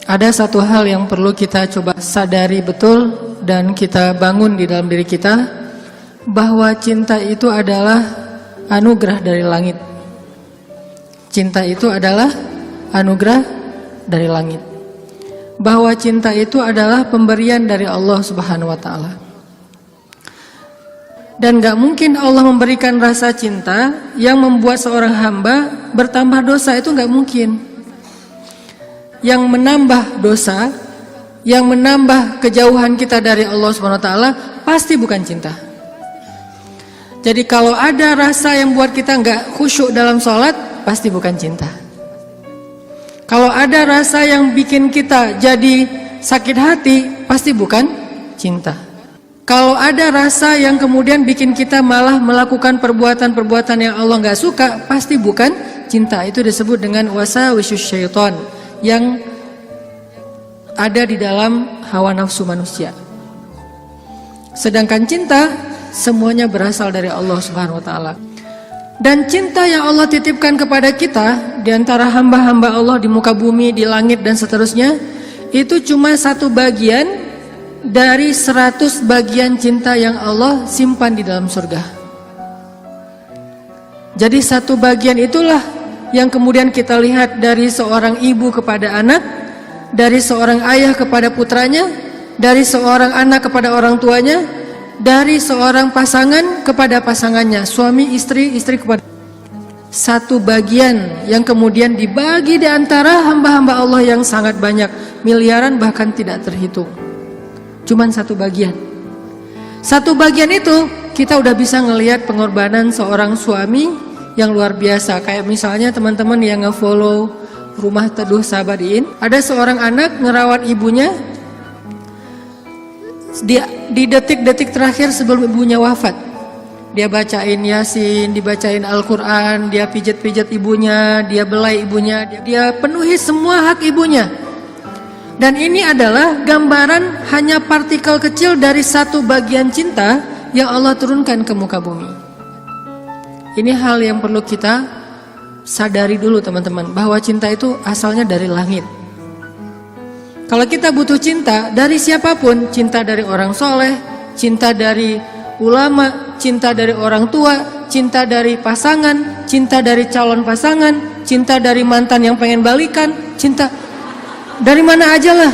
Ada satu hal yang perlu kita coba sadari betul dan kita bangun di dalam diri kita, bahwa cinta itu adalah anugerah dari langit. Cinta itu adalah anugerah dari langit. Bahwa cinta itu adalah pemberian dari Allah Subhanahu wa taala. Dan gak mungkin Allah memberikan rasa cinta yang membuat seorang hamba bertambah dosa, itu gak mungkin. Yang menambah dosa, yang menambah kejauhan kita dari Allah Subhanahu wa taala pasti bukan cinta. Jadi kalau ada rasa yang buat kita nggak khusyuk dalam sholat, pasti bukan cinta. Kalau ada rasa yang bikin kita jadi sakit hati, pasti bukan cinta. Kalau ada rasa yang kemudian bikin kita malah melakukan perbuatan-perbuatan yang Allah nggak suka, pasti bukan cinta. Itu disebut dengan wasawisus syaitan, yang ada di dalam hawa nafsu manusia. Sedangkan cinta semuanya berasal dari Allah Subhanahu wa taala. Dan cinta yang Allah titipkan kepada kita di antara hamba-hamba Allah di muka bumi, di langit dan seterusnya, itu cuma satu bagian dari 100 bagian cinta yang Allah simpan di dalam surga. Jadi satu bagian itulah yang kemudian kita lihat dari seorang ibu kepada anak, dari seorang ayah kepada putranya, dari seorang anak kepada orang tuanya, dari seorang pasangan kepada pasangannya, suami istri, istri kepada. Satu bagian yang kemudian dibagi di antara hamba-hamba Allah yang sangat banyak, miliaran bahkan tidak terhitung. Cuman satu bagian. Satu bagian itu kita udah bisa ngelihat pengorbanan seorang suami yang luar biasa. Kayak misalnya teman-teman yang nge-follow Rumah Teduh Sabadiin, ada seorang anak ngerawat ibunya di detik-detik terakhir sebelum ibunya wafat. Dia bacain Yasin, dibacain Al-Quran, dia pijat-pijat ibunya, dia belai ibunya, dia penuhi semua hak ibunya. Dan ini adalah gambaran hanya partikel kecil dari satu bagian cinta yang Allah turunkan ke muka bumi. Ini hal yang perlu kita sadari dulu teman-teman, bahwa cinta itu asalnya dari langit. Kalau kita butuh cinta dari siapapun, cinta dari orang soleh, cinta dari ulama, cinta dari orang tua, cinta dari pasangan, cinta dari calon pasangan, cinta dari mantan yang pengen balikan, cinta dari mana aja lah.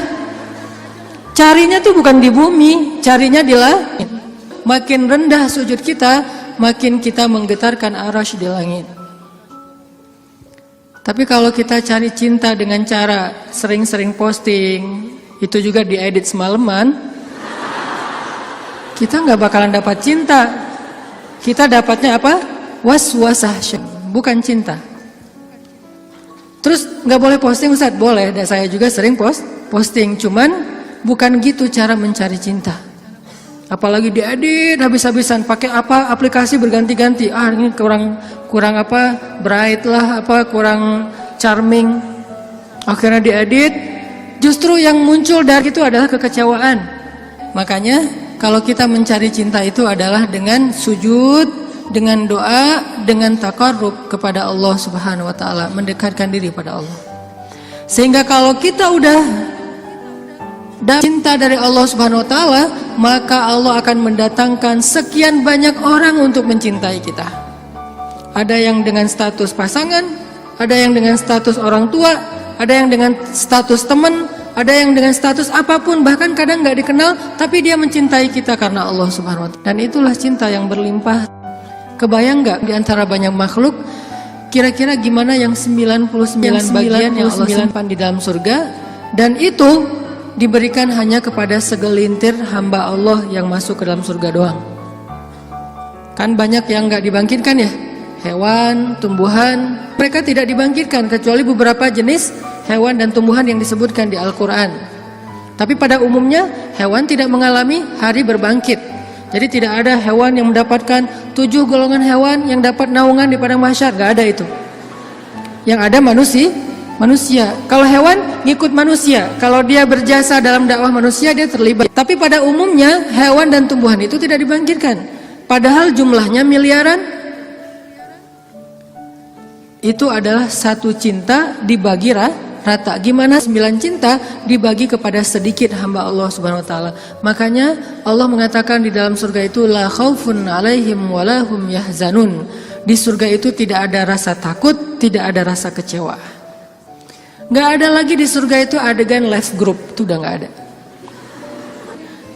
Carinya tuh bukan di bumi, carinya di langit. Makin rendah sujud kita, makin kita menggetarkan arasy di langit. Tapi kalau kita cari cinta dengan cara sering-sering posting, itu juga diedit semalaman, kita nggak bakalan dapat cinta. Kita dapatnya apa? Was-wasah, bukan cinta. Terus nggak boleh posting Ustaz? Boleh, dan saya juga sering posting, cuman bukan gitu cara mencari cinta. Apalagi diedit habis-habisan, pakai apa aplikasi berganti-ganti. Ini kurang apa, bright lah, apa kurang charming. Akhirnya diedit. Justru yang muncul dari itu adalah kekecewaan. Makanya kalau kita mencari cinta itu adalah dengan sujud, dengan doa, dengan taqarrub kepada Allah Subhanahu wa taala, mendekatkan diri pada Allah. Sehingga kalau kita udah cinta dari Allah Subhanahu wa taala, maka Allah akan mendatangkan sekian banyak orang untuk mencintai kita. Ada yang dengan status pasangan, ada yang dengan status orang tua, ada yang dengan status teman, ada yang dengan status apapun, bahkan kadang nggak dikenal, tapi dia mencintai kita karena Allah Subhanahu wa taala. Dan itulah cinta yang berlimpah. Kebayang nggak di antara banyak makhluk, kira-kira gimana yang 99 bagian yang Allah simpan di dalam surga, dan itu diberikan hanya kepada segelintir hamba Allah yang masuk ke dalam surga doang. Kan banyak yang nggak dibangkitkan ya, hewan, tumbuhan, mereka tidak dibangkitkan kecuali beberapa jenis hewan dan tumbuhan yang disebutkan di Al-Quran. Tapi pada umumnya hewan tidak mengalami hari berbangkit. Jadi tidak ada hewan yang mendapatkan 7 golongan hewan yang dapat naungan di padang mahsyar, nggak ada itu. Yang ada manusia. Kalau hewan ngikut manusia, kalau dia berjasa dalam dakwah manusia dia terlibat. Tapi pada umumnya hewan dan tumbuhan itu tidak dibangkitkan. Padahal jumlahnya miliaran. itu adalah satu cinta dibagi rata. Gimana 9 cinta dibagi kepada sedikit hamba Allah Subhanahu wa taala. Makanya Allah mengatakan di dalam surga itu la khaufun 'alaihim wa la hum yahzanun. Di surga itu tidak ada rasa takut, tidak ada rasa kecewa. Nggak ada lagi di surga itu adegan live group, itu udah nggak ada.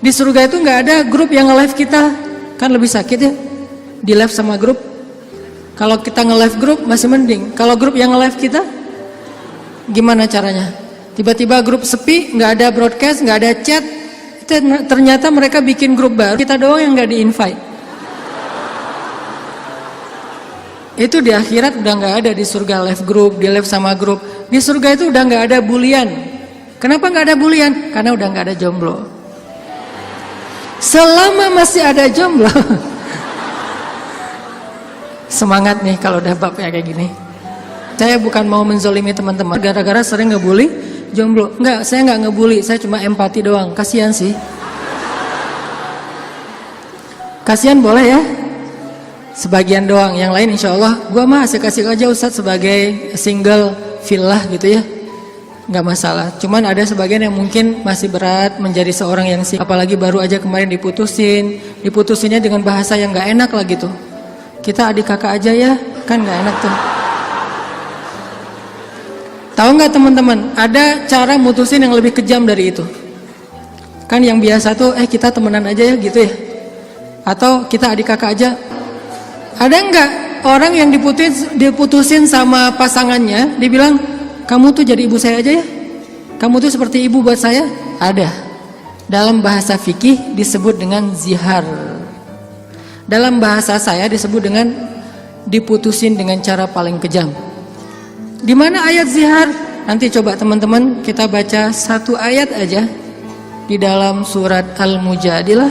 Di surga itu nggak ada grup yang nge-live kita, kan lebih sakit ya, di live sama grup. Kalau kita nge-live grup masih mending. Kalau grup yang nge-live kita, gimana caranya? Tiba-tiba grup sepi, nggak ada broadcast, nggak ada chat. Ternyata mereka bikin grup baru, kita doang yang nggak di-invite. Itu di akhirat udah nggak ada di surga live group, di live sama grup. Di surga itu udah nggak ada bulian. Kenapa nggak ada bulian? Karena udah nggak ada jomblo. Selama masih ada jomblo, semangat nih kalau udah bab ya kayak gini. Saya bukan mau menzolimi teman-teman gara-gara sering ngebully jomblo. Enggak, saya nggak ngebully, saya cuma empati doang. Kasihan sih. Kasihan boleh ya. Sebagian doang, yang lain insya Allah gua mah asik-asik aja Ustadz sebagai single villa gitu ya, nggak masalah. Cuman ada sebagian yang mungkin masih berat menjadi seorang yang single, apalagi baru aja kemarin diputusinnya dengan bahasa yang nggak enak lah gitu. Kita adik kakak aja ya, kan nggak enak tuh. Tahu nggak teman-teman, ada cara mutusin yang lebih kejam dari itu. Kan yang biasa tuh kita temenan aja ya gitu ya, atau kita adik kakak aja. Ada nggak orang yang diputusin sama pasangannya, dibilang kamu tuh jadi ibu saya aja ya, kamu tuh seperti ibu buat saya? Ada. Dalam bahasa fikih disebut dengan zihar. Dalam bahasa saya disebut dengan diputusin dengan cara paling kejam. Di mana ayat zihar? Nanti coba teman-teman kita baca satu ayat aja di dalam surat Al-Mujadilah.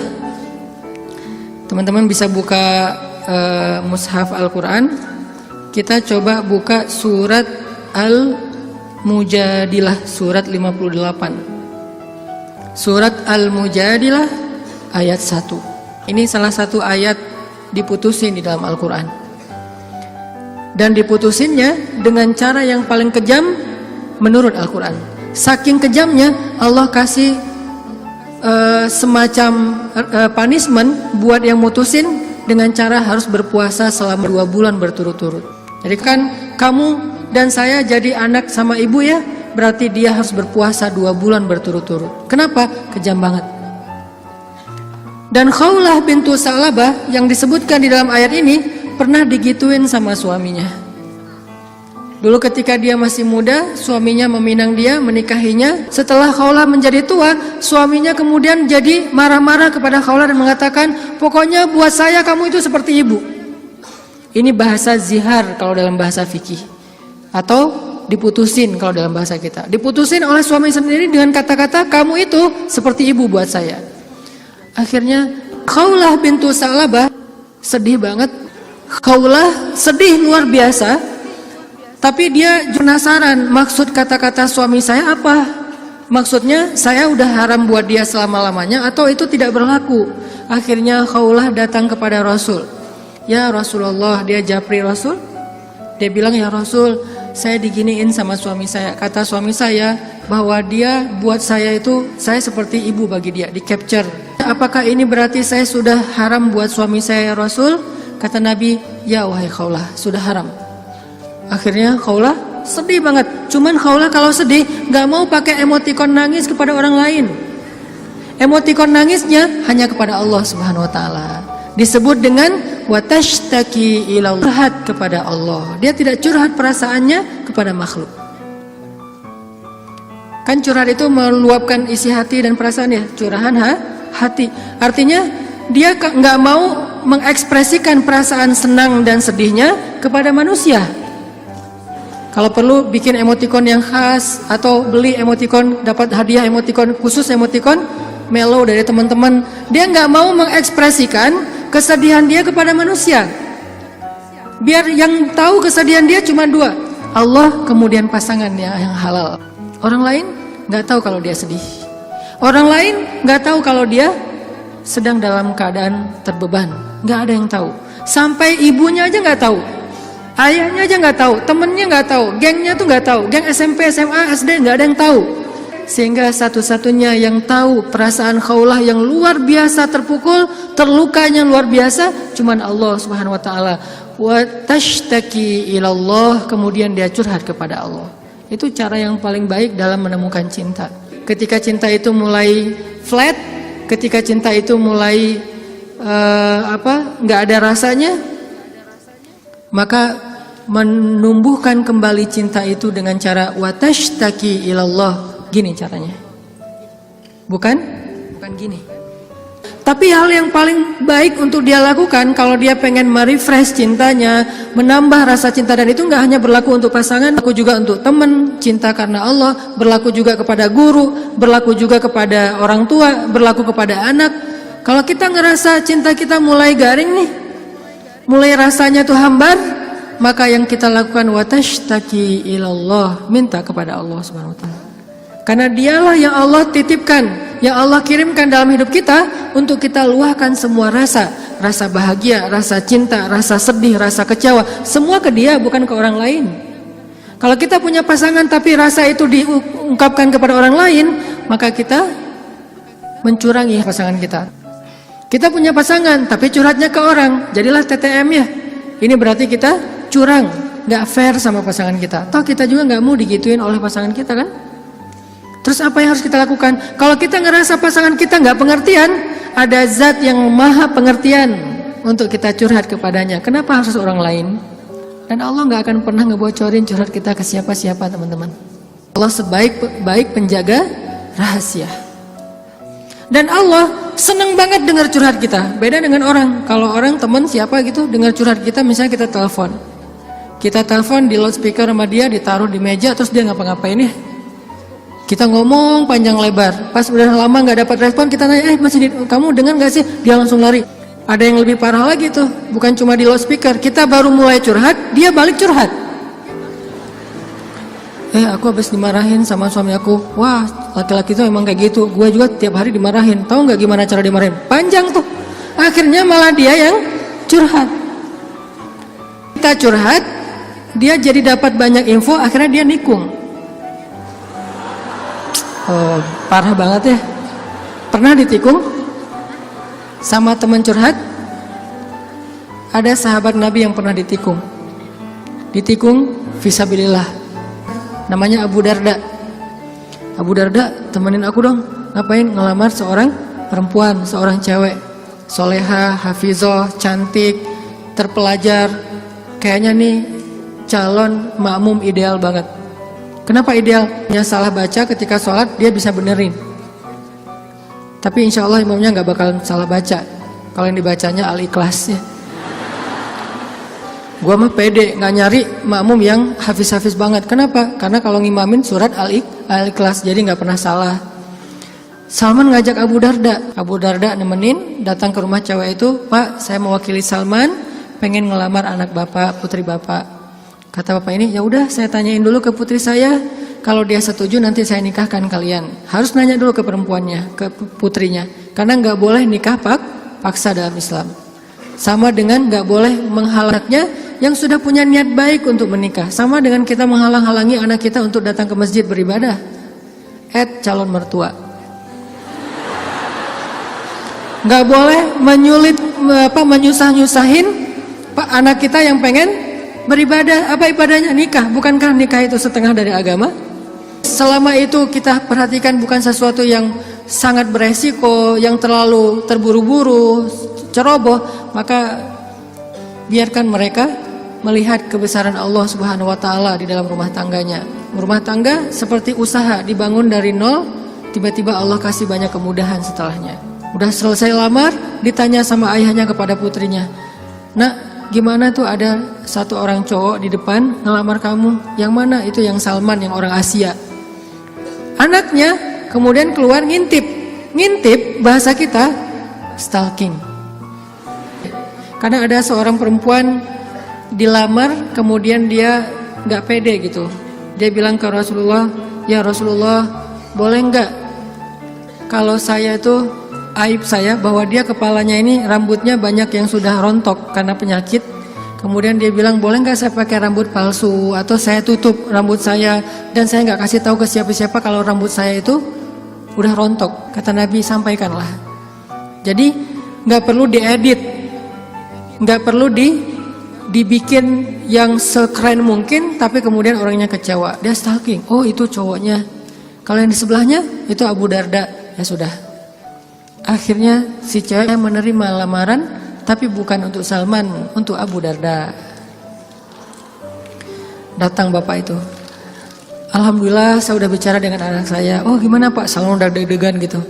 Teman-teman bisa buka mushaf Al-Quran. Kita coba buka surat Al-Mujadilah, surat 58. Surat Al-Mujadilah ayat 1. Ini salah satu ayat diputusin di dalam Al-Quran. Dan diputusinnya dengan cara yang paling kejam menurut Al-Quran. Saking kejamnya Allah kasih semacam punishment buat yang mutusin, dengan cara harus berpuasa selama 2 bulan berturut-turut. Jadi kan kamu dan saya jadi anak sama ibu ya, berarti dia harus berpuasa 2 bulan berturut-turut. Kenapa? Kejam banget. Dan Khawlah bintu Sa'labah yang disebutkan di dalam ayat ini pernah digituin sama suaminya. Dulu ketika dia masih muda, suaminya meminang dia, menikahinya. Setelah Khawlah menjadi tua, suaminya kemudian jadi marah-marah kepada Khawlah dan mengatakan, pokoknya buat saya kamu itu seperti ibu. Ini bahasa zihar kalau dalam bahasa fikih, atau diputusin kalau dalam bahasa kita. Diputusin oleh suami sendiri dengan kata-kata, kamu itu seperti ibu buat saya. Akhirnya Khawlah bintu Sa'labah sedih banget. Khawlah sedih luar biasa. Tapi dia penasaran, maksud kata-kata suami saya apa? Maksudnya saya udah haram buat dia selama-lamanya atau itu tidak berlaku? Akhirnya Khawlah datang kepada Rasul. Ya Rasulullah, dia japri Rasul. Dia bilang, ya Rasul, saya diginiin sama suami saya. Kata suami saya bahwa dia buat saya itu, saya seperti ibu bagi dia, di capture. Apakah ini berarti saya sudah haram buat suami saya ya Rasul? Kata Nabi, ya wahai Khawlah, sudah haram. Akhirnya Khawlah sedih banget. Cuman Khawlah kalau sedih gak mau pakai emotikon nangis kepada orang lain. Emotikon nangisnya hanya kepada Allah Subhanahu wa taala. Disebut dengan watashtaki ilallah, curhat kepada Allah. Dia tidak curhat perasaannya kepada makhluk. Kan curhat itu meluapkan isi hati dan perasaan ya, curahan hati. Artinya dia gak mau mengekspresikan perasaan senang dan sedihnya kepada manusia. Kalau perlu bikin emotikon yang khas atau beli emotikon, dapat hadiah emotikon khusus, emotikon mellow dari teman-teman. Dia nggak mau mengekspresikan kesedihan dia kepada manusia. Biar yang tahu kesedihan dia cuma 2, Allah kemudian pasangannya yang halal. Orang lain nggak tahu kalau dia sedih. Orang lain nggak tahu kalau dia sedang dalam keadaan terbeban. Nggak ada yang tahu. Sampai ibunya aja nggak tahu. Ayahnya aja nggak tahu, temennya nggak tahu, gengnya tuh nggak tahu, geng SMP, SMA, SD nggak ada yang tahu. Sehingga satu-satunya yang tahu perasaan Khawlah yang luar biasa terpukul, terlukanya luar biasa, cuman Allah Subhanahu wa taala. Wa tashtaki ilallah, kemudian dia curhat kepada Allah. Itu cara yang paling baik dalam menemukan cinta. Ketika cinta itu mulai flat, ketika cinta itu mulai nggak ada rasanya, maka menumbuhkan kembali cinta itu dengan cara wa tashtaki ilallah. Gini caranya. Bukan gini. Tapi hal yang paling baik untuk dia lakukan kalau dia pengen merefresh cintanya, menambah rasa cinta, dan itu nggak hanya berlaku untuk pasangan, berlaku juga untuk teman, cinta karena Allah, berlaku juga kepada guru, berlaku juga kepada orang tua, berlaku kepada anak. Kalau kita ngerasa cinta kita mulai garing nih, mulai rasanya tuh hambar, maka yang kita lakukan watashtaki ilallah, minta kepada Allah Subhanahu wa taala. Karena dialah yang Allah titipkan, yang Allah kirimkan dalam hidup kita untuk kita luahkan semua rasa, rasa bahagia, rasa cinta, rasa sedih, rasa kecewa, semua ke dia, bukan ke orang lain. Kalau kita punya pasangan tapi rasa itu diungkapkan kepada orang lain, maka kita mencurangi pasangan kita. Kita punya pasangan tapi curhatnya ke orang, jadilah TTM ya. Ini berarti kita curang, nggak fair sama pasangan kita. Toh kita juga nggak mau digituin oleh pasangan kita kan? Terus apa yang harus kita lakukan? Kalau kita ngerasa pasangan kita nggak pengertian, ada zat yang maha pengertian untuk kita curhat kepadanya. Kenapa harus orang lain? Dan Allah nggak akan pernah ngebocorin curhat kita ke siapa-siapa, teman-teman. Allah sebaik-baik penjaga rahasia. Dan Allah senang banget dengar curhat kita. Beda dengan orang. Kalau orang teman siapa gitu dengar curhat kita, misalnya kita telepon. Kita telepon di loudspeaker sama dia, ditaruh di meja, terus dia ngapa-ngapain ya? Kita ngomong panjang lebar, pas udah lama nggak dapat respon, kita tanya, kamu dengar nggak sih? Dia langsung lari. Ada yang lebih parah lagi tuh, bukan cuma di loudspeaker, kita baru mulai curhat, dia balik curhat. Aku habis dimarahin sama suami aku. Wah, laki-laki itu emang kayak gitu. Gue juga tiap hari dimarahin. Tahu nggak gimana cara dimarahin? Panjang tuh. Akhirnya malah dia yang curhat. Kita curhat, dia jadi dapat banyak info, akhirnya dia nikung. Oh, parah banget ya. Pernah ditikung sama teman curhat? Ada sahabat Nabi yang pernah ditikung. Ditikung fisabilillah. Namanya Abu Darda. Abu Darda, temenin aku dong. Ngapain? Ngelamar seorang perempuan, seorang cewek, soleha, hafizah, cantik, terpelajar. Kayaknya nih calon makmum ideal banget. Kenapa ideal? Yang salah baca ketika sholat dia bisa benerin. Tapi insya Allah imamnya nggak bakal salah baca. Kalau yang dibacanya Al-Ikhlas ya. Gua mah pede nggak nyari makmum yang hafiz-hafiz banget. Kenapa? Karena kalau ngimamin surat Al-Ikhlas jadi nggak pernah salah. Salman ngajak Abu Darda. Abu Darda nemenin, datang ke rumah cewek itu. Pak, saya mewakili Salman, pengen ngelamar anak bapak, putri bapak. Kata bapak ini, ya udah saya tanyain dulu ke putri saya, kalau dia setuju nanti saya nikahkan kalian. Harus nanya dulu ke perempuannya, ke putrinya, karena nggak boleh nikah paksa dalam Islam. Sama dengan nggak boleh menghalangnya yang sudah punya niat baik untuk menikah. Sama dengan kita menghalang-halangi anak kita untuk datang ke masjid beribadah. Calon mertua. Nggak boleh menyusah-nyusahin anak kita yang pengen beribadah. Apa ibadahnya? Nikah. Bukankah nikah itu setengah dari agama? Selama itu kita perhatikan bukan sesuatu yang sangat beresiko, yang terlalu terburu-buru, ceroboh, maka biarkan mereka melihat kebesaran Allah Subhanahu wa taala di dalam rumah tangganya. Rumah tangga seperti usaha dibangun dari nol, tiba-tiba Allah kasih banyak kemudahan setelahnya. Udah selesai lamar, ditanya sama ayahnya kepada putrinya, "Nak, gimana tuh ada satu orang cowok di depan ngelamar kamu? Yang mana?" Itu yang Salman, yang orang Asia. Anaknya kemudian keluar ngintip. Ngintip bahasa kita stalking. Karena ada seorang perempuan dilamar, kemudian dia nggak pede gitu. Dia bilang ke Rasulullah, "Ya Rasulullah, boleh nggak kalau saya tuh aib saya bahwa dia kepalanya ini rambutnya banyak yang sudah rontok karena penyakit. Kemudian dia bilang, boleh nggak saya pakai rambut palsu atau saya tutup rambut saya dan saya nggak kasih tahu ke siapa-siapa kalau rambut saya itu udah rontok. Kata Nabi, sampaikanlah. Jadi nggak perlu diedit, nggak perlu dibikin yang sekeren mungkin, tapi kemudian orangnya kecewa. Dia stalking, oh itu cowoknya. Kalau yang di sebelahnya itu Abu Darda, ya sudah. Akhirnya si cewek menerima lamaran, tapi bukan untuk Salman, untuk Abu Darda. Datang bapak itu, alhamdulillah saya udah bicara dengan anak saya. Oh gimana Pak? Salman udah deg-degan gitu.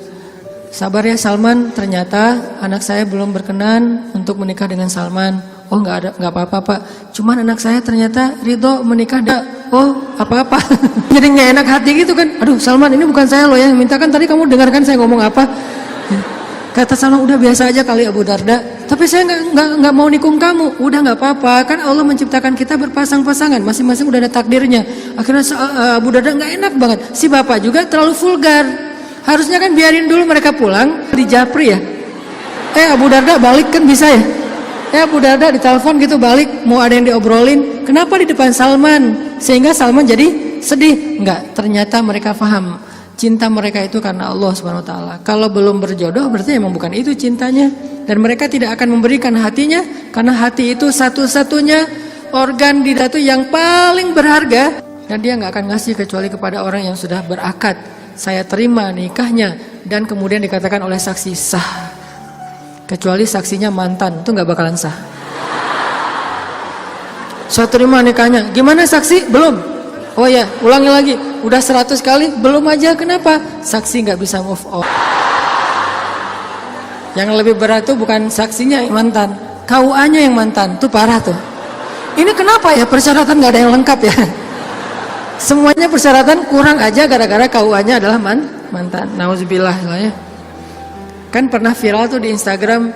Sabar ya Salman, ternyata anak saya belum berkenan untuk menikah dengan Salman. Oh nggak apa-apa Pak, cuman anak saya ternyata ridho menikah. Oh apa-apa. Jadi nggak enak hati gitu kan. Aduh Salman, ini bukan saya loh ya, minta kan tadi kamu dengarkan saya ngomong apa. Kata Salman, udah biasa aja kali Abu Darda, tapi saya nggak mau nikung kamu. Udah nggak apa-apa, kan Allah menciptakan kita berpasang-pasangan, masing-masing udah ada takdirnya. Akhirnya Abu Darda nggak enak banget. Si bapak juga terlalu vulgar. Harusnya kan biarin dulu mereka pulang di Japri ya. Abu Darda balik kan bisa ya. Abu Darda ditelepon gitu balik, mau ada yang diobrolin. Kenapa di depan Salman? Sehingga Salman jadi sedih. Enggak, ternyata mereka paham. Cinta mereka itu karena Allah Subhanahu wa taala. Kalau belum berjodoh berarti emang bukan itu cintanya. Dan mereka tidak akan memberikan hatinya, karena hati itu satu-satunya organ di datu yang paling berharga, dan dia nggak akan ngasih kecuali kepada orang yang sudah berakad, saya terima nikahnya, dan kemudian dikatakan oleh saksi sah. Kecuali saksinya mantan, itu nggak bakalan sah. Saya terima nikahnya. Gimana saksi? Belum. Oh ya, ulangi lagi. Udah 100 kali, belum aja. Kenapa? Saksi nggak bisa move on. Yang lebih berat tuh bukan saksinya yang mantan, KUA-nya yang mantan. Tuh parah tuh. Ini kenapa ya persyaratan nggak ada yang lengkap ya? Semuanya persyaratan kurang aja gara-gara KUA-nya adalah mantan. Nauzubillah ya. Kan pernah viral tuh di Instagram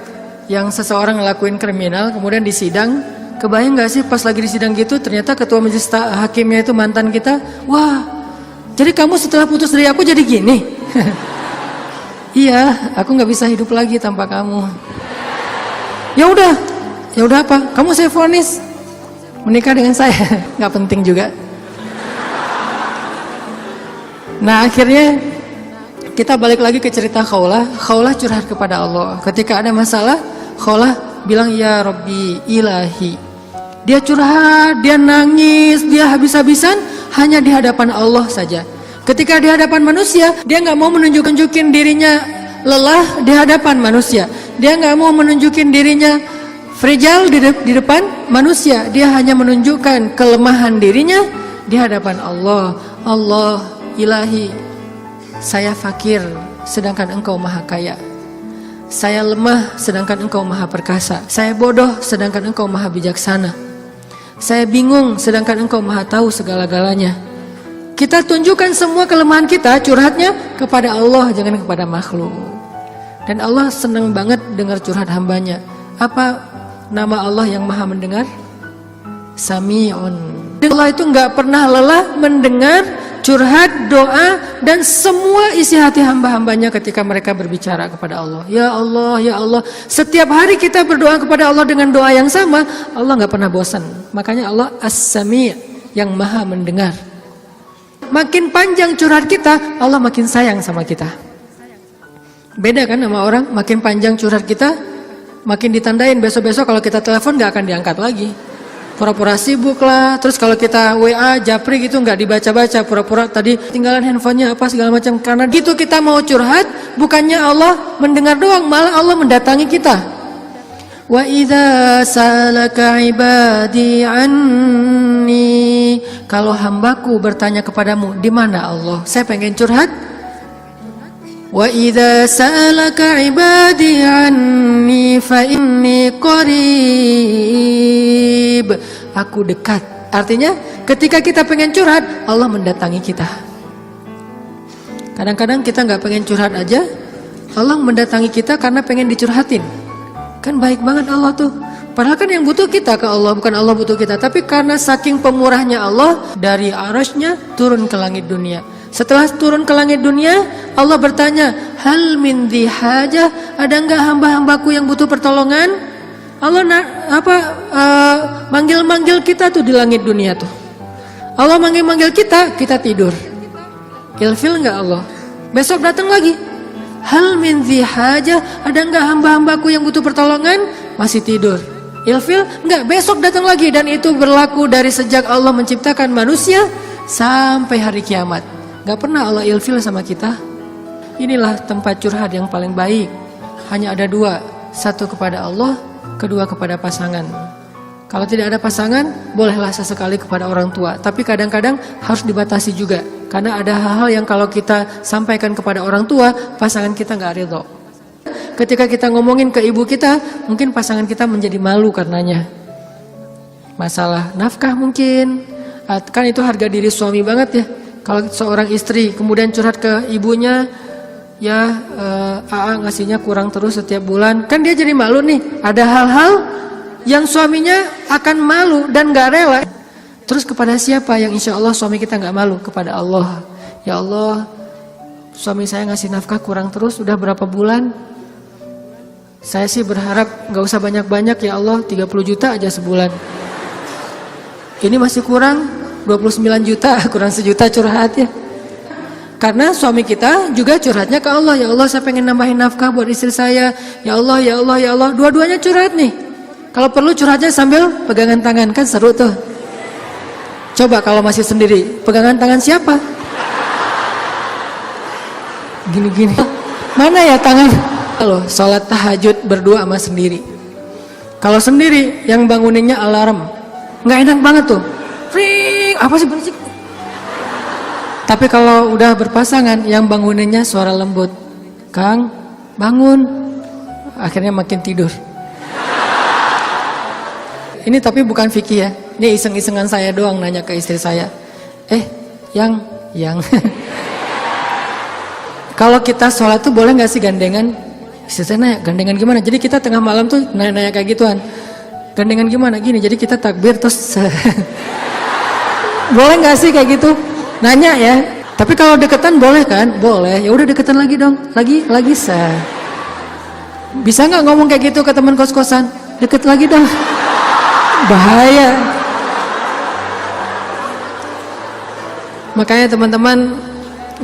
yang seseorang ngelakuin kriminal kemudian disidang. Kebayang gak sih pas lagi di sidang gitu ternyata ketua majelis hakimnya itu mantan kita. Wah, jadi kamu setelah putus dari aku jadi gini? Iya, aku gak bisa hidup lagi tanpa kamu. Ya udah apa? Kamu saya vonis menikah dengan saya. Gak penting juga. Nah akhirnya kita balik lagi ke cerita Khawlah. Khawlah curhat kepada Allah. Ketika ada masalah, Khawlah bilang ya Rabbi ilahi. Dia curhat, dia nangis, dia habis-habisan hanya di hadapan Allah saja. Ketika di hadapan manusia, dia nggak mau menunjukin dirinya lelah di hadapan manusia. Dia nggak mau menunjukin dirinya fragile di depan manusia. Dia hanya menunjukkan kelemahan dirinya di hadapan Allah. Allah ilahi, saya fakir sedangkan engkau maha kaya. Saya lemah sedangkan engkau maha perkasa. Saya bodoh sedangkan engkau maha bijaksana. Saya bingung sedangkan engkau maha tahu segala-galanya. Kita tunjukkan semua kelemahan kita, curhatnya kepada Allah, jangan kepada makhluk. Dan Allah senang banget dengar curhat hambanya. Apa nama Allah yang maha mendengar? Sami'un. Allah itu gak pernah lelah mendengar curhat, doa, dan semua isi hati hamba-hambanya ketika mereka berbicara kepada Allah. Ya Allah, ya Allah. Setiap hari kita berdoa kepada Allah dengan doa yang sama, Allah gak pernah bosan. Makanya Allah As-Sami' yang maha mendengar. Makin panjang curhat kita, Allah makin sayang sama kita. Beda kan sama orang, makin panjang curhat kita, makin ditandain besok-besok kalau kita telepon gak akan diangkat lagi. Pura-pura sibuk lah. Terus kalau kita WA japri gitu nggak dibaca-baca, pura-pura tadi tinggalan handphonenya apa segala macam. Karena gitu kita mau curhat, bukannya Allah mendengar doang, malah Allah mendatangi kita. Wa idza salaka ibadi anni, kalau hambaku bertanya kepadamu, di mana Allah? Saya pengen curhat. Wa idza salaka ibadi anni fa inni qarib, aku dekat. Artinya ketika kita pengen curhat, Allah mendatangi kita. Kadang-kadang kita nggak pengen curhat aja, Allah mendatangi kita karena pengen dicurhatin. Kan baik banget Allah tuh. Padahal kan yang butuh kita ke Allah, bukan Allah butuh kita. Tapi karena saking pemurahnya Allah, dari arasnya turun ke langit dunia. Setelah turun ke langit dunia, Allah bertanya, hal min dhi hajah, ada enggak hamba-hambaku yang butuh pertolongan? Allah manggil-manggil kita tuh di langit dunia tuh. Allah manggil-manggil kita, kita tidur. Ilfil nggak Allah? Besok datang lagi. Hal min dzi hajah, ada nggak hamba-hambaku yang butuh pertolongan? Masih tidur. Ilfil nggak? Besok datang lagi, dan itu berlaku dari sejak Allah menciptakan manusia sampai hari kiamat. Nggak pernah Allah ilfil sama kita. Inilah tempat curhat yang paling baik. Hanya ada dua, satu kepada Allah, kedua kepada pasangan. Kalau tidak ada pasangan, bolehlah sesekali kepada orang tua. Tapi kadang-kadang harus dibatasi juga. Karena ada hal-hal yang kalau kita sampaikan kepada orang tua, pasangan kita nggak ridho. Ketika kita ngomongin ke ibu kita, mungkin pasangan kita menjadi malu karenanya. Masalah nafkah mungkin. Kan itu harga diri suami banget ya. Kalau seorang istri kemudian curhat ke ibunya, ya AA ngasihnya kurang terus setiap bulan. Kan dia jadi malu nih. Ada hal-hal yang suaminya akan malu dan gak rela. Terus kepada siapa yang insya Allah suami kita gak malu? Kepada Allah. Ya Allah, suami saya ngasih nafkah kurang terus udah berapa bulan. Saya sih berharap gak usah banyak-banyak ya Allah, 30 juta aja sebulan. Ini masih kurang 29 juta, kurang sejuta curhat ya. Karena suami kita juga curhatnya ke Allah. Ya Allah, saya pengen nambahin nafkah buat istri saya. Ya Allah, ya Allah, ya Allah. Dua-duanya curhat nih. Kalau perlu curhatnya sambil pegangan tangan, kan seru tuh. Coba kalau masih sendiri, pegangan tangan siapa? Gini-gini. Mana ya tangan? Kalau sholat tahajud berdua sama sendiri. Kalau sendiri, yang banguninnya alarm. Nggak enak banget tuh. Ring, apa sih berisik? Tapi kalau udah berpasangan, yang banguninnya suara lembut. Kang, bangun. Akhirnya makin tidur. Ini tapi bukan fikih ya. Ini iseng-isengan saya doang nanya ke istri saya. Yang. Kalau kita sholat tuh boleh nggak sih gandengan? Istri saya nanya, gandengan gimana? Jadi kita tengah malam tuh nanya kayak gituan. Gandengan gimana? Gini, jadi kita takbir terus. Boleh nggak sih kayak gitu? Nanya ya. Tapi kalau deketan boleh kan? Boleh. Ya udah deketan lagi dong. Lagi sah. Bisa nggak ngomong kayak gitu ke teman kos-kosan? Deket lagi dong. Bahaya. Makanya teman-teman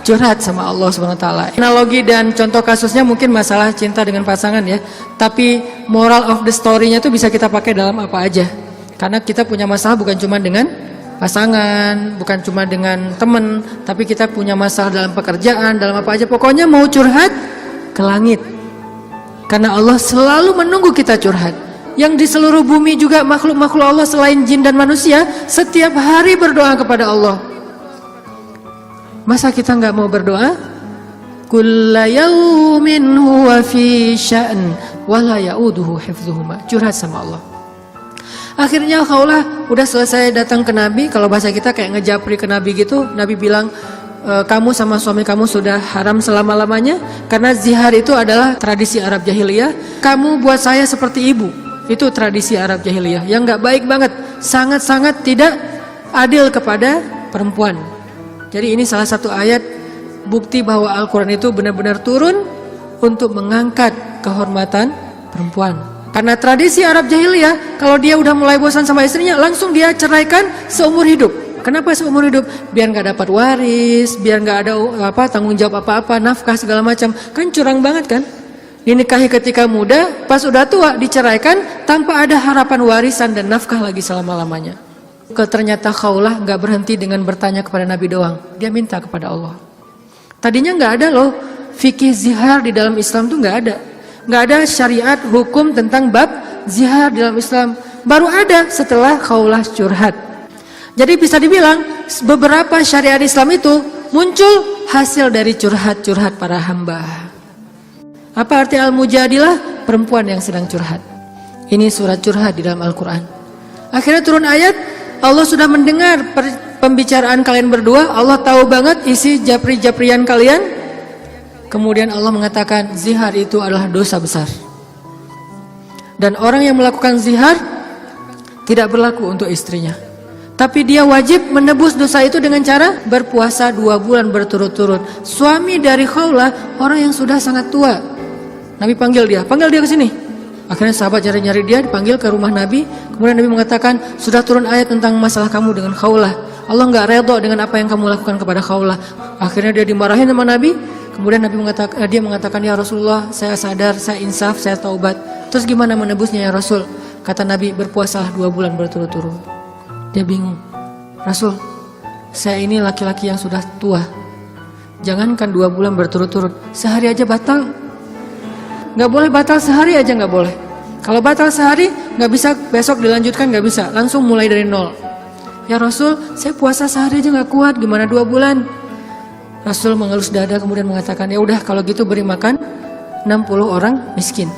curhat sama Allah SWT. Analogi dan contoh kasusnya mungkin masalah cinta dengan pasangan ya. Tapi moral of the story-nya itu bisa kita pakai dalam apa aja. Karena kita punya masalah bukan cuma dengan pasangan, bukan cuma dengan teman, tapi kita punya masalah dalam pekerjaan, dalam apa aja. Pokoknya mau curhat ke langit. Karena Allah selalu menunggu kita curhat. Yang di seluruh bumi juga makhluk-makhluk Allah selain jin dan manusia setiap hari berdoa kepada Allah. Masa kita nggak mau berdoa? Kulla yaumin huwa fi sya'n wa la ya'uduhu hifdzuhuma. Curhat sama Allah. Akhirnya Khawlah udah selesai datang ke Nabi. Kalau bahasa kita kayak ngejapri ke Nabi gitu. Nabi bilang, kamu sama suami kamu sudah haram selama-lamanya. Karena zihar itu adalah tradisi Arab jahiliyah. Kamu buat saya seperti ibu. Itu tradisi Arab jahiliyah yang gak baik banget. Sangat-sangat tidak adil kepada perempuan. Jadi ini salah satu ayat bukti bahwa Al-Quran itu benar-benar turun untuk mengangkat kehormatan perempuan. Karena tradisi Arab jahiliyah, kalau dia udah mulai bosan sama istrinya, langsung dia ceraikan seumur hidup. Kenapa seumur hidup? Biar gak dapat waris, biar gak ada tanggung jawab apa-apa, nafkah segala macam. Kan curang banget kan? Dinikahi ketika muda, pas udah tua diceraikan tanpa ada harapan warisan dan nafkah lagi selama-lamanya. Ternyata Khawlah gak berhenti dengan bertanya kepada Nabi doang. Dia minta kepada Allah. Tadinya gak ada loh fikih zihar di dalam Islam tuh gak ada. Gak ada syariat hukum tentang bab zihar di dalam Islam. Baru ada setelah Khawlah curhat. Jadi bisa dibilang beberapa syariat Islam itu muncul hasil dari curhat-curhat para hamba. Apa arti Al-Mujadilah? Perempuan yang sedang curhat. Ini surat curhat di dalam Al-Quran. Akhirnya turun ayat, Allah sudah mendengar pembicaraan kalian berdua. Allah tahu banget isi japri-japrian kalian. Kemudian Allah mengatakan, zihar itu adalah dosa besar. Dan orang yang melakukan zihar tidak berlaku untuk istrinya. Tapi dia wajib menebus dosa itu dengan cara berpuasa 2 bulan berturut-turut. Suami dari Khawlah orang yang sudah sangat tua. Nabi panggil dia ke sini. Akhirnya sahabat nyari-nyari dia, dipanggil ke rumah Nabi. Kemudian Nabi mengatakan, sudah turun ayat tentang masalah kamu dengan Khawlah. Allah nggak redha dengan apa yang kamu lakukan kepada Khawlah. Akhirnya dia dimarahin sama Nabi. Kemudian Nabi mengatakan, ya Rasulullah, saya sadar, saya insaf, saya taubat. Terus gimana menebusnya ya Rasul? Kata Nabi, berpuasalah 2 bulan berturut-turut. Dia bingung. Rasul, saya ini laki-laki yang sudah tua. Jangankan 2 bulan berturut-turut, sehari aja batal. Nggak boleh batal sehari aja, nggak boleh. Kalau batal sehari, nggak bisa besok dilanjutkan, nggak bisa. Langsung mulai dari nol. Ya Rasul, saya puasa sehari aja nggak kuat, gimana 2 bulan? Rasul mengelus dada kemudian mengatakan, ya udah kalau gitu beri makan 60 orang miskin.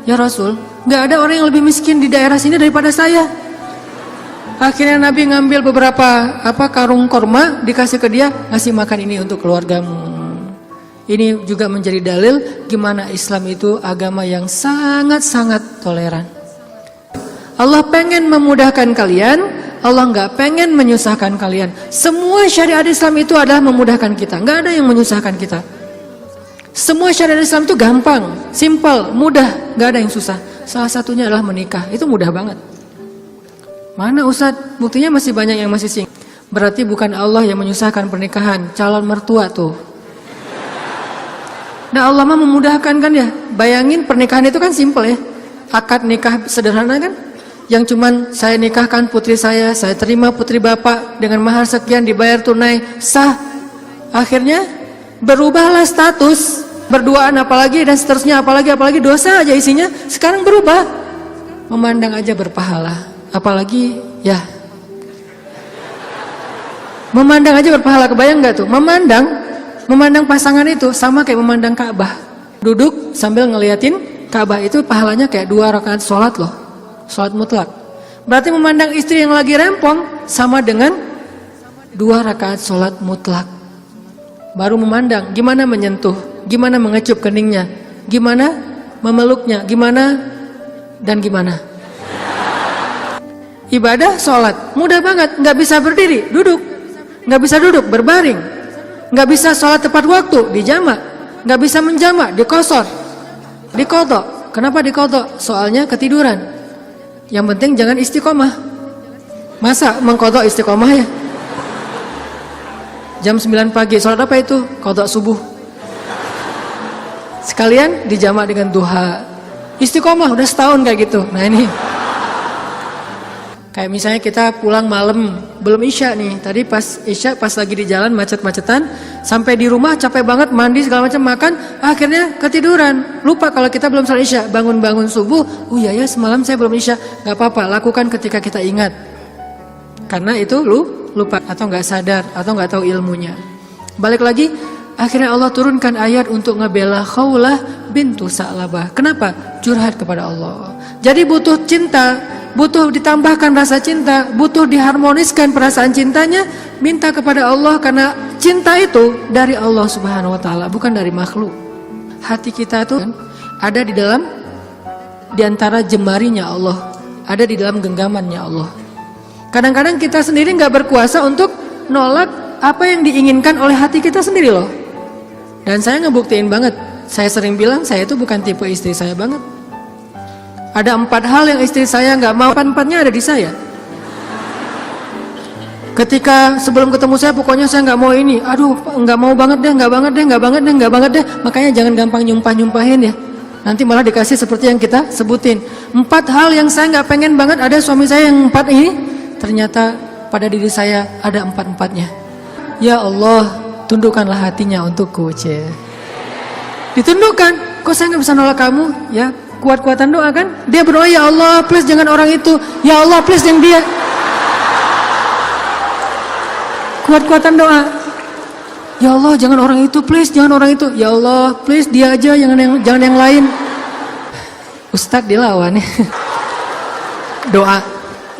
Ya Rasul, nggak ada orang yang lebih miskin di daerah sini daripada saya. Akhirnya Nabi ngambil beberapa karung korma, dikasih ke dia, ngasih makan ini untuk keluargamu. Ini juga menjadi dalil gimana Islam itu agama yang sangat-sangat toleran. Allah pengen memudahkan kalian, Allah nggak pengen menyusahkan kalian. Semua syariat Islam itu adalah memudahkan kita, nggak ada yang menyusahkan kita. Semua syariat Islam itu gampang, simple, mudah, nggak ada yang susah. Salah satunya adalah menikah, itu mudah banget. Mana Ustadz? Buktinya masih banyak yang masih single. Berarti bukan Allah yang menyusahkan pernikahan, calon mertua tuh. Nah Allah mah memudahkan kan ya. Bayangin pernikahan itu kan simple ya. Akad nikah sederhana kan. Yang cuman saya nikahkan putri saya terima putri bapak dengan mahar sekian dibayar tunai, sah. Akhirnya berubahlah status, berduaan apalagi dan seterusnya apalagi dosa aja isinya. Sekarang berubah. Memandang aja berpahala. Apalagi ya. Memandang aja berpahala, kebayang gak tuh? Memandang pasangan itu sama kayak memandang Ka'bah. Duduk sambil ngeliatin Ka'bah itu pahalanya kayak 2 rakaat sholat loh. Sholat mutlak. Berarti memandang istri yang lagi rempong sama dengan 2 rakaat sholat mutlak. Baru memandang gimana menyentuh, gimana mengecup keningnya, gimana memeluknya, gimana dan gimana. Ibadah sholat mudah banget, nggak bisa berdiri, duduk, nggak bisa duduk, berbaring. Nggak bisa sholat tepat waktu, dijamak. Nggak bisa menjamak, dikosor, dikodok. Kenapa dikodok? Soalnya ketiduran. Yang penting jangan istiqomah. Masa mengkodok istiqomah ya? Jam 9 pagi, sholat apa itu? Kodok subuh. Sekalian dijamak dengan duha. Istiqomah, udah setahun kayak gitu. Nah ini. Kayak misalnya kita pulang malam, belum isya nih. Tadi pas isya, pas lagi di jalan macet-macetan, sampai di rumah capek banget, mandi segala macam, makan, akhirnya ketiduran. Lupa kalau kita belum salat isya, bangun-bangun subuh, oh iya ya semalam saya belum isya. Gak apa-apa, lakukan ketika kita ingat. Karena itu lupa atau gak sadar atau gak tahu ilmunya. Balik lagi, akhirnya Allah turunkan ayat untuk ngebela Khawlah bintu Sa'labah. Kenapa? Curhat kepada Allah. Jadi butuh cinta, butuh ditambahkan rasa cinta, butuh diharmoniskan perasaan cintanya, minta kepada Allah karena cinta itu dari Allah Subhanahu wa taala, bukan dari makhluk. Hati kita itu ada di antara jemarinya Allah, ada di dalam genggamannya Allah. Kadang-kadang kita sendiri nggak berkuasa untuk nolak apa yang diinginkan oleh hati kita sendiri loh. Dan saya ngebuktiin banget, saya sering bilang saya itu bukan tipe istri saya banget. Ada 4 hal yang istri saya nggak mau, 4-4-nya ada di saya. Ketika sebelum ketemu saya, pokoknya saya nggak mau ini. Aduh, nggak mau banget deh, nggak banget deh. Makanya jangan gampang nyumpahin ya. Nanti malah dikasih seperti yang kita sebutin. 4 hal yang saya nggak pengen banget ada suami saya yang 4 ini. Ternyata pada diri saya ada 4-4-nya. Ya Allah, tundukkanlah hatinya untukku, ditundukkan. Kok saya nggak bisa nolak kamu? Ya. Kuat-kuatan doa kan? Dia berdoa, ya Allah please jangan orang itu, ya Allah please yang dia. Kuat-kuatan doa, ya Allah jangan orang itu, please jangan orang itu, ya Allah please dia aja, jangan yang lain. Ustadz dilawan ya. Doa.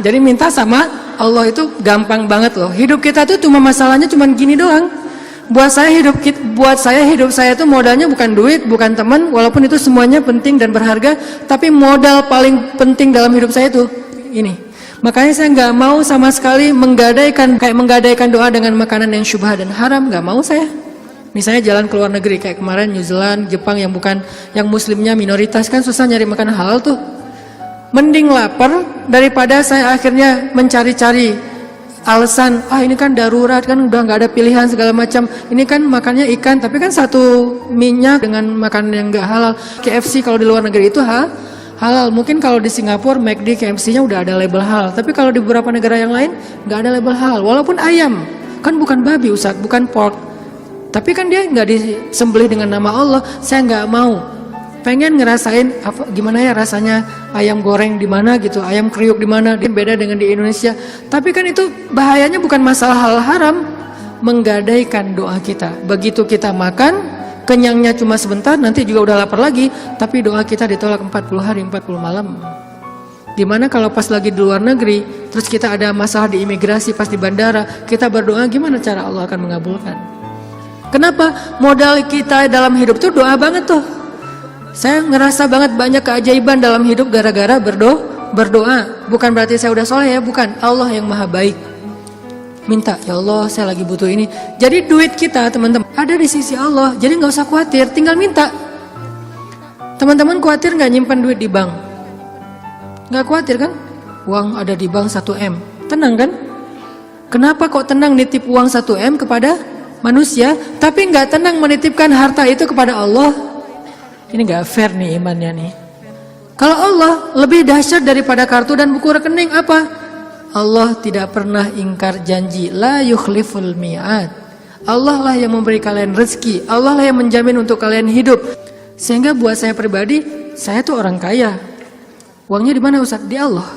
Jadi minta sama Allah itu gampang banget loh. Hidup kita tuh cuma masalahnya cuma gini doang. Buat saya hidup saya itu modalnya bukan duit, bukan teman, walaupun itu semuanya penting dan berharga, tapi modal paling penting dalam hidup saya itu ini. Makanya saya nggak mau sama sekali menggadaikan doa dengan makanan yang syubhat dan haram, nggak mau saya. Misalnya jalan ke luar negeri kayak kemarin New Zealand, Jepang yang bukan, yang muslimnya minoritas kan susah nyari makan halal tuh. Mending lapar daripada saya akhirnya mencari-cari alasan, ini kan darurat kan udah nggak ada pilihan segala macam. Ini kan makannya ikan tapi kan satu minyak dengan makanan yang nggak halal. KFC kalau di luar negeri itu halal. Mungkin kalau di Singapura McD KFC-nya udah ada label halal. Tapi kalau di beberapa negara yang lain nggak ada label halal. Walaupun ayam kan bukan babi Ustaz, bukan pork. Tapi kan dia nggak disembelih dengan nama Allah. Saya nggak mau. Pengen ngerasain gimana ya rasanya ayam goreng di mana gitu, ayam kriuk di mana, dia beda dengan di Indonesia. Tapi kan itu bahayanya bukan masalah hal haram, menggadaikan doa kita. Begitu kita makan, kenyangnya cuma sebentar, nanti juga udah lapar lagi, tapi doa kita ditolak 40 hari 40 malam. Dimana kalau pas lagi di luar negeri, terus kita ada masalah di imigrasi pas di bandara, kita berdoa gimana cara Allah akan mengabulkan? Kenapa? Modal kita dalam hidup tuh doa banget tuh. Saya ngerasa banget banyak keajaiban dalam hidup gara-gara berdoa. Bukan berarti saya udah soleh ya, bukan. Allah yang maha baik. Minta, ya Allah saya lagi butuh ini. Jadi duit kita teman-teman ada di sisi Allah. Jadi gak usah khawatir, tinggal minta. Teman-teman khawatir gak nyimpan duit di bank? Gak khawatir kan? Uang ada di bank 1M. Tenang kan? Kenapa kok tenang nitip uang 1M kepada manusia, tapi nggak tenang menitipkan harta itu kepada Allah? Ini nggak fair nih imannya nih. Kalau Allah lebih dahsyat daripada kartu dan buku rekening apa? Allah tidak pernah ingkar janji. La yukhliful mi'ad. Allah lah yang memberi kalian rezeki. Allah lah yang menjamin untuk kalian hidup. Sehingga buat saya pribadi, saya tuh orang kaya. Uangnya di mana Ustaz? Di Allah.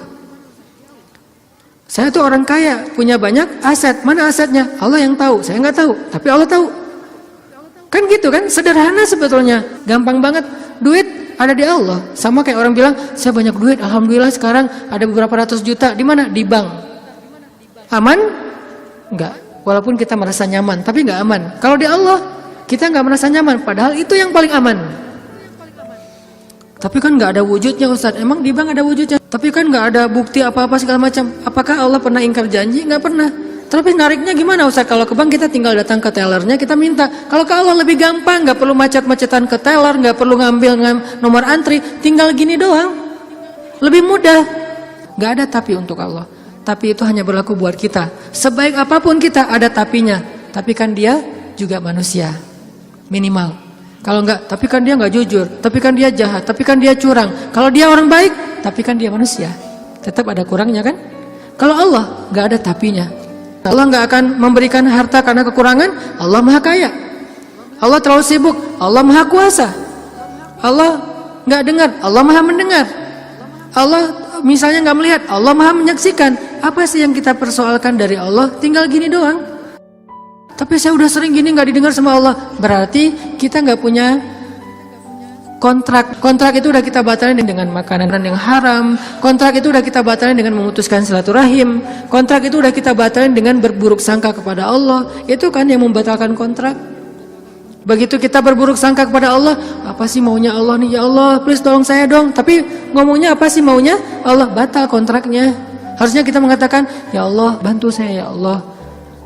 Saya tuh orang kaya, punya banyak aset. Mana asetnya? Allah yang tahu, saya nggak tahu, tapi Allah tahu. Kan gitu kan, sederhana sebetulnya, gampang banget. Duit ada di Allah. Sama kayak orang bilang, saya banyak duit, alhamdulillah sekarang ada beberapa ratus juta. Di mana? Di bank. Aman? Enggak. Walaupun kita merasa nyaman, tapi nggak aman. Kalau di Allah, kita nggak merasa nyaman, padahal itu yang paling aman. Tapi kan nggak ada wujudnya Ustaz. Emang di bank ada wujudnya? Tapi kan nggak ada bukti apa-apa segala macam. Apakah Allah pernah ingkar janji? Nggak pernah. Tapi nariknya gimana Ustaz? Kalau ke bank kita tinggal datang ke tellernya, kita minta. Kalau ke Allah lebih gampang, nggak perlu macet-macetan ke teller, nggak perlu ngambil nomor antri, tinggal gini doang. Lebih mudah. Nggak ada tapi untuk Allah. Tapi itu hanya berlaku buat kita. Sebaik apapun kita ada tapinya. Tapi kan dia juga manusia. Minimal. Kalau enggak, tapi kan dia enggak jujur, tapi kan dia jahat, tapi kan dia curang. Kalau dia orang baik, tapi kan dia manusia. Tetap ada kurangnya kan? Kalau Allah enggak ada tapinya. Allah enggak akan memberikan harta karena kekurangan. Allah maha kaya. Allah terlalu sibuk. Allah maha kuasa. Allah enggak dengar. Allah maha mendengar. Allah misalnya enggak melihat. Allah maha menyaksikan. Apa sih yang kita persoalkan dari Allah? Tinggal gini doang. Tapi saya udah sering gini nggak didengar sama Allah. Berarti kita nggak punya kontrak. Kontrak itu udah kita batalin dengan makanan yang haram. Kontrak itu udah kita batalin dengan memutuskan silaturahim. Kontrak itu udah kita batalin dengan berburuk sangka kepada Allah. Itu kan yang membatalkan kontrak. Begitu kita berburuk sangka kepada Allah, apa sih maunya Allah nih? Ya Allah, please tolong saya dong. Tapi ngomongnya apa sih maunya? Allah, batal kontraknya. Harusnya kita mengatakan, ya Allah, bantu saya ya Allah.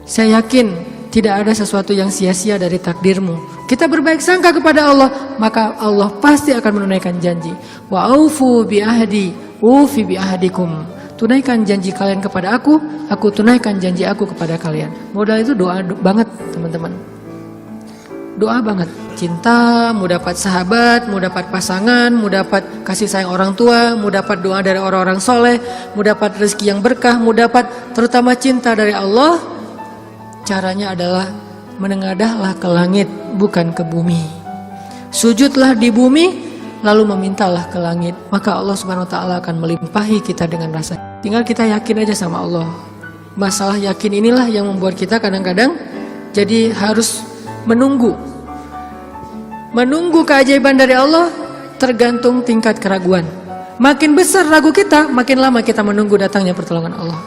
Saya yakin tidak ada sesuatu yang sia-sia dari takdirmu. Kita berbaik sangka kepada Allah, maka Allah pasti akan menunaikan janji. Wa aufu bi ahdi, ufi bi ahdikum. Tunaikan janji kalian kepada aku tunaikan janji aku kepada kalian. Modal itu doa banget teman-teman. Doa banget. Cinta, mau dapat sahabat, mau dapat pasangan, mau dapat kasih sayang orang tua, mau dapat doa dari orang-orang soleh, mau dapat rezeki yang berkah, mau dapat terutama cinta dari Allah. Caranya adalah menengadahlah ke langit, bukan ke bumi. Sujudlah di bumi, lalu memintalah ke langit. Maka Allah Subhanahu wa ta'ala akan melimpahi kita dengan rasa. Tinggal kita yakin aja sama Allah. Masalah yakin inilah yang membuat kita kadang-kadang jadi harus menunggu. Menunggu keajaiban dari Allah tergantung tingkat keraguan. Makin besar ragu kita, makin lama kita menunggu datangnya pertolongan Allah.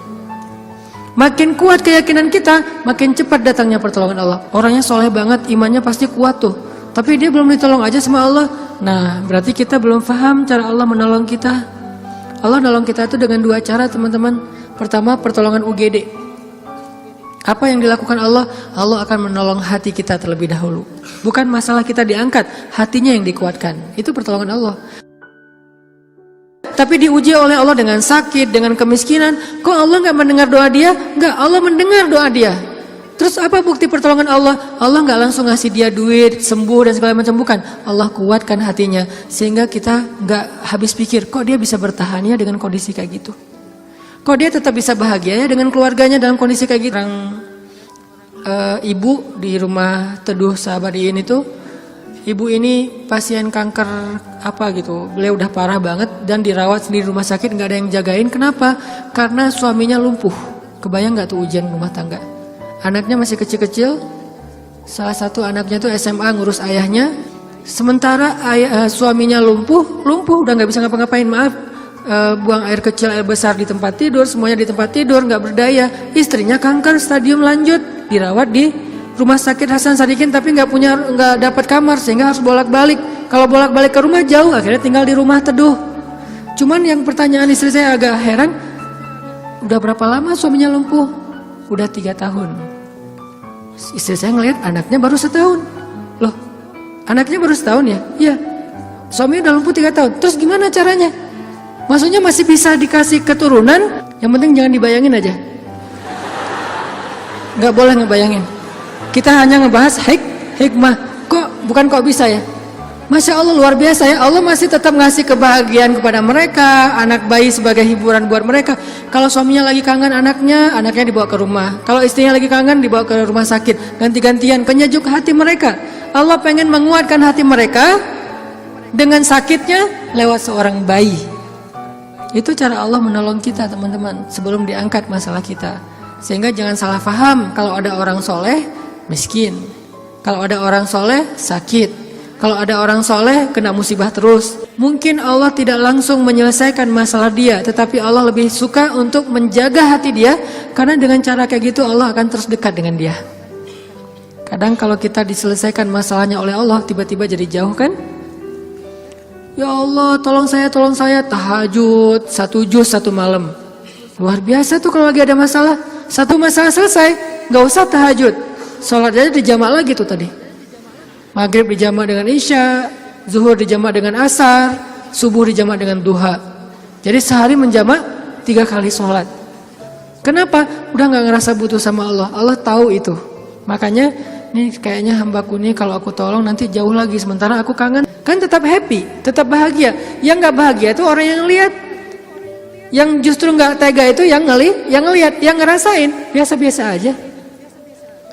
Makin kuat keyakinan kita, makin cepat datangnya pertolongan Allah. Orangnya soleh banget, imannya pasti kuat tuh. Tapi dia belum ditolong aja sama Allah. Nah, berarti kita belum paham cara Allah menolong kita. Allah nolong kita itu dengan dua cara teman-teman. Pertama, pertolongan UGD. Apa yang dilakukan Allah? Allah akan menolong hati kita terlebih dahulu. Bukan masalah kita diangkat, hatinya yang dikuatkan. Itu pertolongan Allah. Tapi diuji oleh Allah dengan sakit, dengan kemiskinan. Kok Allah nggak mendengar doa dia? Nggak, Allah mendengar doa dia. Terus apa bukti pertolongan Allah? Allah nggak langsung ngasih dia duit, sembuh dan segala macam, bukan. Allah kuatkan hatinya sehingga kita nggak habis pikir, kok dia bisa bertahan ya dengan kondisi kayak gitu. Kok dia tetap bisa bahagia ya dengan keluarganya dalam kondisi kayak gitu. Ibu di rumah Teduh Sahabadiin itu, ibu ini pasien kanker apa gitu. Beliau udah parah banget dan dirawat sendiri di rumah sakit, nggak ada yang jagain. Kenapa? Karena suaminya lumpuh. Kebayang nggak tuh ujian rumah tangga? Anaknya masih kecil-kecil. Salah satu anaknya tuh SMA ngurus ayahnya. Sementara suaminya lumpuh udah nggak bisa ngapa-ngapain. Maaf. Buang air kecil, air besar di tempat tidur, semuanya di tempat tidur, nggak berdaya. Istrinya kanker stadium lanjut, dirawat di rumah sakit Hasan Sadikin, tapi nggak dapat kamar sehingga harus bolak-balik. Kalau bolak-balik ke rumah jauh, akhirnya tinggal di rumah Teduh. Cuman yang pertanyaan istri saya agak heran, udah berapa lama suaminya lumpuh? Udah 3 tahun. Istri saya ngelihat anaknya baru setahun. Loh, anaknya baru setahun ya? Iya. Suaminya udah lumpuh 3 tahun. Terus gimana caranya? Maksudnya masih bisa dikasih keturunan, yang penting jangan dibayangin aja. Gak boleh ngebayangin. Kita hanya ngebahas hikmah. Bukan kok bisa ya? Masya Allah luar biasa ya. Allah masih tetap ngasih kebahagiaan kepada mereka. Anak bayi sebagai hiburan buat mereka. Kalau suaminya lagi kangen anaknya dibawa ke rumah. Kalau istrinya lagi kangen dibawa ke rumah sakit. Ganti-gantian, penyejuk hati mereka. Allah pengen menguatkan hati mereka dengan sakitnya lewat seorang bayi. Itu cara Allah menolong kita teman-teman sebelum diangkat masalah kita. Sehingga jangan salah paham, kalau ada orang soleh miskin, kalau ada orang soleh sakit, kalau ada orang soleh kena musibah terus. Mungkin Allah tidak langsung menyelesaikan masalah dia, tetapi Allah lebih suka untuk menjaga hati dia. Karena dengan cara kayak gitu Allah akan terus dekat dengan dia. Kadang kalau kita diselesaikan masalahnya oleh Allah, tiba-tiba jadi jauh kan? Ya Allah tolong saya tahajud 1 juz 1 malam. Luar biasa tuh kalau lagi ada masalah. Satu masalah selesai, gak usah tahajud, sholat aja dijamak lagi tuh tadi. Maghrib dijamak dengan isya, zuhur dijamak dengan asar, subuh dijamak dengan duha. Jadi sehari menjamak 3 kali sholat. Kenapa? Udah gak ngerasa butuh sama Allah. Allah tahu itu. Makanya nih kayaknya hambaku nih kalau aku tolong nanti jauh lagi, sementara aku kangen. Kan tetap happy, tetap bahagia. Yang gak bahagia itu orang yang lihat. Yang justru gak tega itu yang ngelihat, yang ngerasain. Biasa-biasa aja.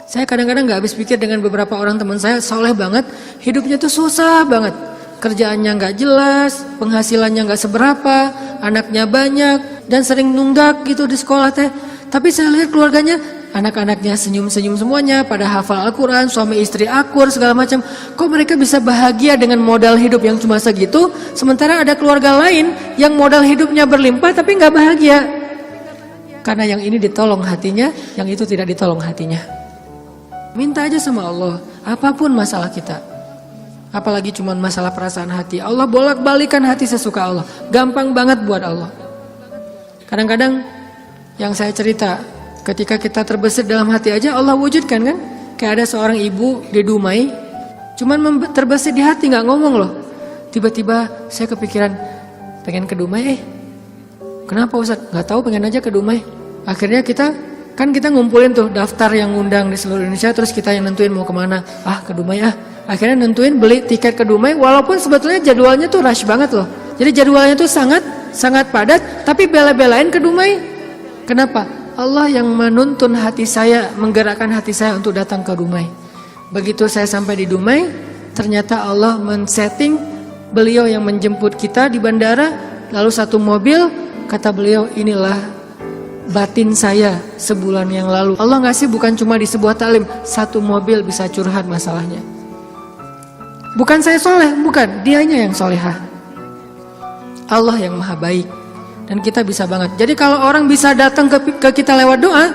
Saya kadang-kadang gak habis pikir dengan beberapa orang teman saya, soleh banget, hidupnya tuh susah banget. Kerjaannya gak jelas, penghasilannya gak seberapa, anaknya banyak, dan sering nunggak gitu di sekolah teh. Tapi saya lihat keluarganya, anak-anaknya senyum-senyum semuanya, pada hafal Al-Quran, suami istri akur segala macam. Kok mereka bisa bahagia dengan modal hidup yang cuma segitu, sementara ada keluarga lain yang modal hidupnya berlimpah tapi gak bahagia. Karena yang ini ditolong hatinya, yang itu tidak ditolong hatinya. Minta aja sama Allah, apapun masalah kita. Apalagi cuma masalah perasaan hati, Allah bolak-balikan hati sesuka Allah. Gampang banget buat Allah. Kadang-kadang yang saya cerita, ketika kita terbesit dalam hati aja Allah wujudkan kan. Kayak ada seorang ibu di Dumai, cuman terbesit di hati, gak ngomong loh. Tiba-tiba saya kepikiran, pengen ke Dumai Kenapa Ustaz? Gak tahu, pengen aja ke Dumai. Akhirnya kita ngumpulin tuh daftar yang ngundang di seluruh Indonesia, terus kita yang nentuin mau kemana. Ke Dumai Akhirnya nentuin beli tiket ke Dumai, walaupun sebetulnya jadwalnya tuh rush banget loh. Jadi jadwalnya tuh sangat padat, tapi bela-belain ke Dumai. Kenapa? Allah yang menuntun hati saya, menggerakkan hati saya untuk datang ke Dumai. Begitu saya sampai di Dumai, ternyata Allah men-setting beliau yang menjemput kita di bandara, lalu satu mobil, kata beliau, inilah batin saya sebulan yang lalu. Allah ngasih bukan cuma di sebuah taklim, satu mobil bisa curhat masalahnya. Bukan saya soleh, bukan, dianya yang solehah. Allah yang maha baik. Dan kita bisa banget. Jadi kalau orang bisa datang ke kita lewat doa,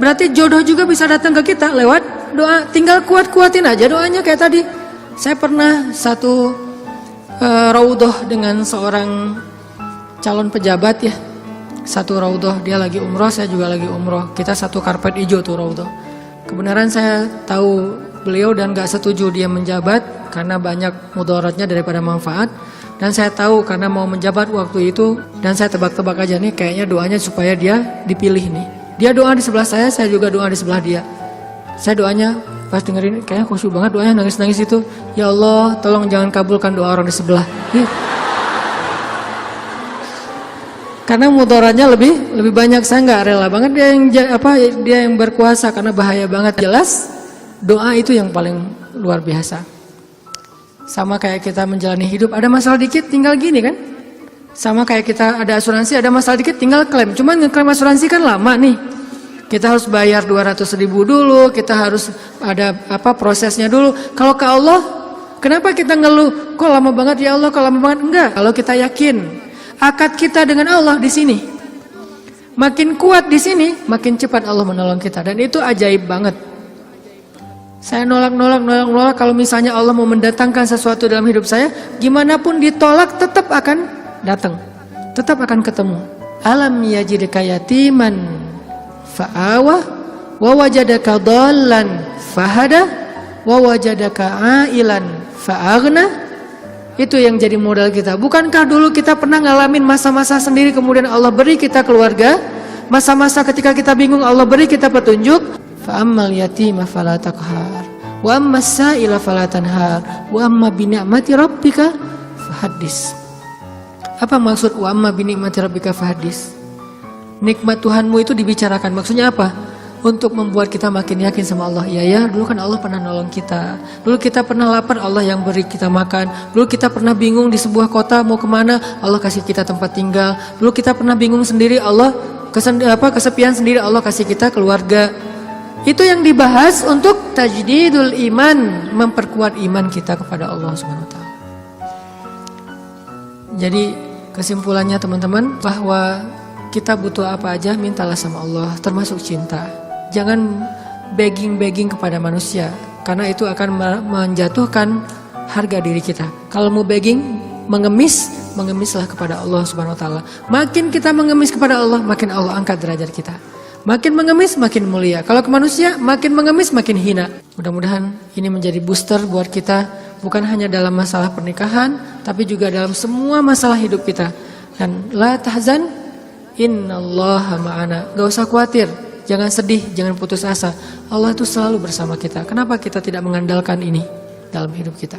berarti jodoh juga bisa datang ke kita lewat doa. Tinggal kuat-kuatin aja doanya kayak tadi. Saya pernah satu raudhah dengan seorang calon pejabat ya. Satu raudhah, dia lagi umroh, saya juga lagi umroh. Kita satu karpet hijau tuh raudhah. Kebenaran saya tahu beliau dan gak setuju dia menjabat karena banyak mudaratnya daripada manfaat. Dan saya tahu karena mau menjabat waktu itu, dan saya tebak-tebak aja nih kayaknya doanya supaya dia dipilih nih. Dia doa di sebelah saya juga doa di sebelah dia. Saya doanya pas dengerin kayaknya khusyuk banget doanya, nangis-nangis itu. Ya Allah, tolong jangan kabulkan doa orang di sebelah. Karena mudaratnya lebih banyak, saya nggak rela banget dia yang berkuasa karena bahaya banget. Jelas doa itu yang paling luar biasa. Sama kayak kita menjalani hidup, ada masalah dikit tinggal gini kan. Sama kayak kita ada asuransi, ada masalah dikit tinggal klaim. Cuman ngeklaim asuransi kan lama nih. Kita harus bayar 200.000 dulu, kita harus ada prosesnya dulu. Kalau ke Allah, kenapa kita ngeluh? Kok lama banget ya Allah, kok lama banget? Enggak, kalau kita yakin akad kita dengan Allah di sini. Makin kuat di sini, makin cepat Allah menolong kita, dan itu ajaib banget. Saya nolak kalau misalnya Allah mau mendatangkan sesuatu dalam hidup saya, gimana pun ditolak tetap akan datang. Tetap akan ketemu. Alam yajidka yatiman fa'awah wa wajadaka dhallan fahada wa wajadaka ailan fa'aghna. Itu yang jadi modal kita. Bukankah dulu kita pernah ngalamin masa-masa sendiri kemudian Allah beri kita keluarga, masa-masa ketika kita bingung Allah beri kita petunjuk. Fa'ammal yatima fala taqhar wa ammas sa'ila fala tanhar wa amma bi ni'mati rabbika fahaddis. Apa maksud wa amma bi ni'mati rabbika fahaddis? Nikmat Tuhanmu itu dibicarakan. Maksudnya apa? Untuk membuat kita makin yakin sama Allah. Ya, dulu kan Allah pernah nolong kita. Dulu kita pernah lapar, Allah yang beri kita makan. Dulu kita pernah bingung di sebuah kota mau kemana, Allah kasih kita tempat tinggal. Dulu kita pernah bingung sendiri, Allah kesepian sendiri, Allah kasih kita keluarga. Itu yang dibahas untuk tajdidul iman, memperkuat iman kita kepada Allah Subhanahu wa taala. Jadi kesimpulannya teman-teman, bahwa kita butuh apa aja mintalah sama Allah, termasuk cinta. Jangan begging kepada manusia, karena itu akan menjatuhkan harga diri kita. Kalau mau begging, mengemislah kepada Allah Subhanahu wa taala. Makin kita mengemis kepada Allah, makin Allah angkat derajat kita. Makin mengemis makin mulia. Kalau ke manusia makin mengemis makin hina. Mudah-mudahan ini menjadi booster buat kita, bukan hanya dalam masalah pernikahan, tapi juga dalam semua masalah hidup kita. Dan la tahzan, innallaha ma'ana. Gak usah khawatir, jangan sedih, jangan putus asa. Allah itu selalu bersama kita. Kenapa kita tidak mengandalkan ini dalam hidup kita?